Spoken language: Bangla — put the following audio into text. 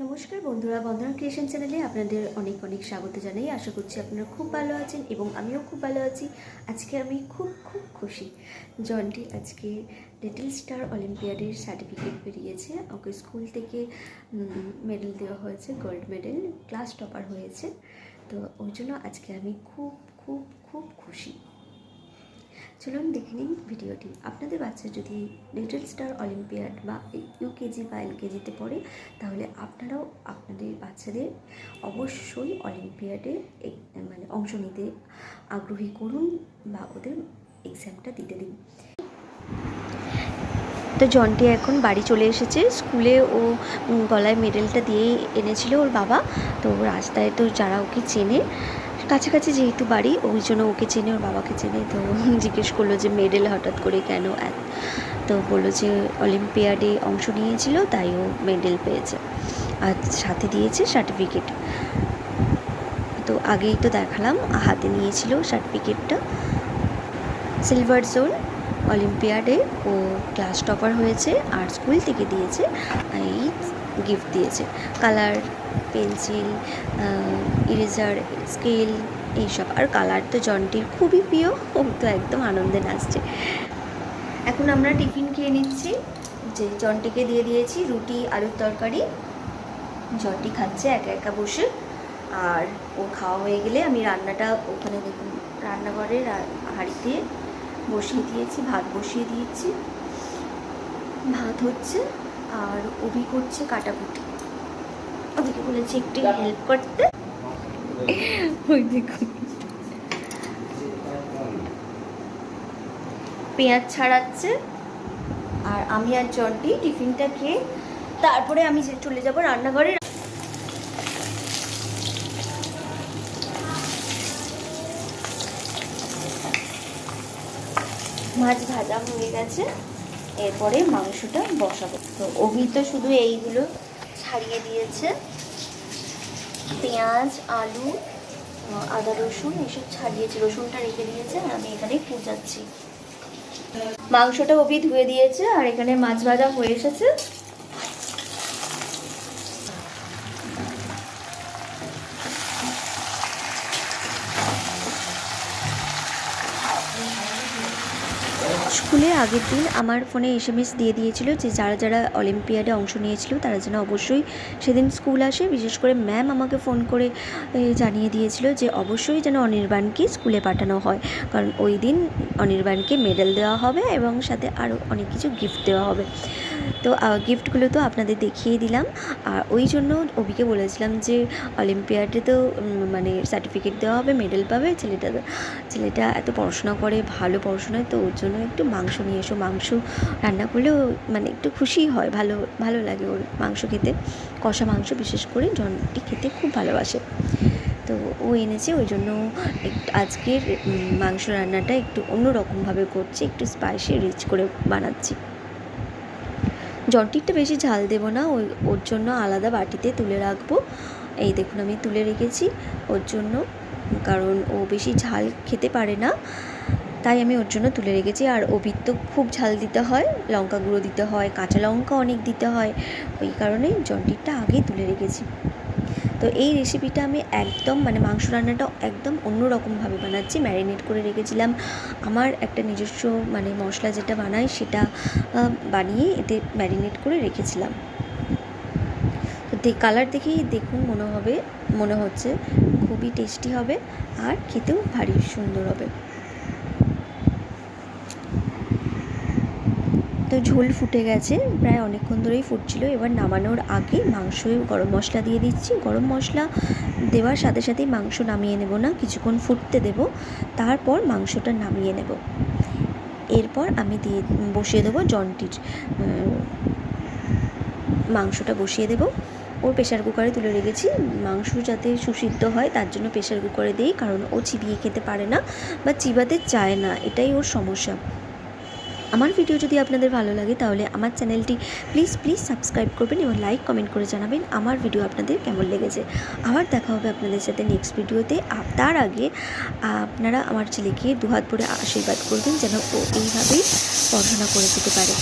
নমস্কার বন্ধুরা, বন্ধনা ক্রিয়েশন চ্যানেলে আপনাদের অনেক অনেক স্বাগত জানাই। আশা করছি আপনারা খুব ভালো আছেন এবং আমিও খুব ভালো আছি। আজকে আমি খুব খুশি। জন্টি আজকে লিটল স্টার অলিম্পিয়াডের সার্টিফিকেট বেরিয়েছে। ওকে স্কুল থেকে মেডেল দেওয়া হয়েছে, গোল্ড মেডেল, ক্লাস টপার হয়েছে। তো ওই জন্য আজকে আমি খুব খুশি। চলুন দেখে নিন ভিডিওটি। আপনাদের বাচ্চা যদি লিটল স্টার অলিম্পিয়াড বা ইউকেজি বা এলকেজিতে পড়ে, তাহলে আপনারাও আপনাদের বাচ্চাদের অবশ্যই অলিম্পিয়াডে অংশ নিতে আগ্রহী করুন বা ওদের এক্সামটা দিতে দিন। তো জন্টি এখন বাড়ি চলে এসেছে। স্কুলে ও গলায় মেডেলটা দিয়ে এনেছিল ওর বাবা। তো রাস্তায় তো যারা ওকে চেনে, কাছাকাছি যেহেতু বাড়ি, ওই জন্য ওকে চেনে, ওর বাবাকে চেনে। তো জিজ্ঞেস করলো যে মেডেল হঠাৎ করে কেন? তো বললো যে অলিম্পিয়াডে অংশ নিয়েছিল, তাই ও মেডেল পেয়েছে, আর সাথে দিয়েছে সার্টিফিকেট। তো আগেই তো দেখালাম, হাতে নিয়েছিল সার্টিফিকেটটা। সিলভার জোন অলিম্পিয়াডে ও ক্লাস টপার হয়েছে, আর স্কুল থেকে দিয়েছে এই গিফট দিয়েছে, কালার পেন্সিল, ইরেজার, স্কেল, এইসব। আর কালার তো জন্টির খুবই প্রিয়, ও তো একদম আনন্দে নাচছে। এখন আমরা টিফিন খেয়ে নিচ্ছি। যে জন্টিকে দিয়ে দিয়েছি রুটি আলুর তরকারি, জন্টি খাচ্ছে একা একা বসে। আর ও খাওয়া হয়ে গেলে আমি রান্নাটা ওখানে দেখুন রান্নাঘরে হাঁড়িতে বসিয়ে দিয়েছি, ভাত বসিয়ে দিয়েছি, ভাত হচ্ছে আর অভি করছে কাটাকুটি। অভিকে বলেছি একটু হেল্প করতে। ওই দেখুন পেঁয়াজ ছাড়াচ্ছে। আর আমি আর জন্টি টিফিনটা খেয়ে তারপরে আমি চলে যাব রান্নাঘরে। মাছ ভাজা হয়ে গেছে, এরপরে মাংসটা বসাবো। তো অভি তো শুধু এইগুলো ছাড়িয়ে দিয়েছে, পেঁয়াজ, আলু, আদা রসুন এসব ছাড়িয়েছে, রসুনটা রেখে দিয়েছে, আর আমি এখানে কুচাচ্ছি। মাংসটা অভি ধুয়ে দিয়েছে, আর এখানে মাছ ভাজা হয়ে এসেছে। স্কুলে আগের দিন আমার ফোনে SMS দিয়ে দিয়েছিল যে যারা যারা অলিম্পিয়াডে অংশ নিয়েছিল তারা যেন অবশ্যই সেদিন স্কুল আসে। বিশেষ করে ম্যাম আমাকে ফোন করে জানিয়ে দিয়েছিল যে অবশ্যই যেন অনির্বাণকে স্কুলে পাঠানো হয়, কারণ ওই দিন অনির্বাণকে মেডেল দেওয়া হবে এবং সাথে আরও অনেক কিছু গিফট দেওয়া হবে। তো গিফটগুলো তো আপনাদের দেখিয়ে দিলাম। আর ওই জন্য অভিকে বলেছিলাম যে অলিম্পিয়াডে তো সার্টিফিকেট দেওয়া হবে, মেডেল পাবে ছেলেটা এত পড়াশোনা করে, ভালো পড়াশোনায়, তো ওর জন্য একটু মাংস নিয়ে এসো। মাংস রান্না করলেও একটু খুশিই হয়, ভালো লাগে ওর মাংস খেতে, কষা মাংস বিশেষ করে জন্টি খেতে খুব ভালোবাসে। তো ও এনেছে, ওই জন্য আজকের মাংস রান্নাটা একটু অন্যরকমভাবে করছি, একটু স্পাইসি রিচ করে বানাচ্ছি। জন্টিরটা বেশি ঝাল দেবো না, ওর জন্য আলাদা বাটিতে তুলে রাখবো। এই দেখুন আমি তুলে রেখেছি ওর জন্য, কারণ ও বেশি ঝাল খেতে পারে না, তাই আমি ওর জন্য তুলে রেখেছি। আর অভির তো খুব ঝাল দিতে হয়, লঙ্কা গুঁড়ো দিতে হয়, কাঁচা লঙ্কা অনেক দিতে হয়, ওই কারণে জন্টিরটা আগেই তুলে রেখেছি। তো এই রেসিপিটা আমি একদম মাংস রান্নাটা একদম অন্যরকমভাবে বানাচ্ছি। ম্যারিনেট করে রেখেছিলাম, আমার একটা নিজস্ব মশলা যেটা বানাই সেটা বানিয়ে এতে ম্যারিনেট করে রেখেছিলাম। তো কালার দেখেই দেখুন মনে হচ্ছে খুবই টেস্টি হবে, আর খেতেও ভারী সুন্দর হবে। তো ঝোল ফুটে গেছে, প্রায় অনেকক্ষণ ধরেই ফুটছিল। এবার নামানোর আগে মাংসে গরম মশলা দিয়ে দিচ্ছি। গরম মশলা দেওয়ার সাথে সাথেই মাংস নামিয়ে নেব না, কিছুক্ষণ ফুটতে দেব, তারপর মাংসটা নামিয়ে নেব। এরপর আমি বসিয়ে দেবো জন্টির মাংসটা বসিয়ে দেব। ওর প্রেশার কুকারে তুলে রেখেছি, মাংস যাতে সুসিদ্ধ হয় তার জন্য প্রেশার কুকারে দিই, কারণ ও চিবিয়ে খেতে পারে না বা চিবাতে চায় না, এটাই ওর সমস্যা। আমার ভিডিও যদি আপনাদের ভালো লাগে তাহলে আমার চ্যানেলটি প্লিজ সাবস্ক্রাইব করবেন এবং লাইক কমেন্ট করে জানাবেন আমার ভিডিও আপনাদের কেমন লেগেছে। আবার দেখা হবে আপনাদের সাথে নেক্সট ভিডিওতে। তার আগে আপনারা আমার ছেলেকে দুহাত ভরে আশীর্বাদ করবেন যেন ও এইভাবেই পড়াশোনা করে যেতে পারে।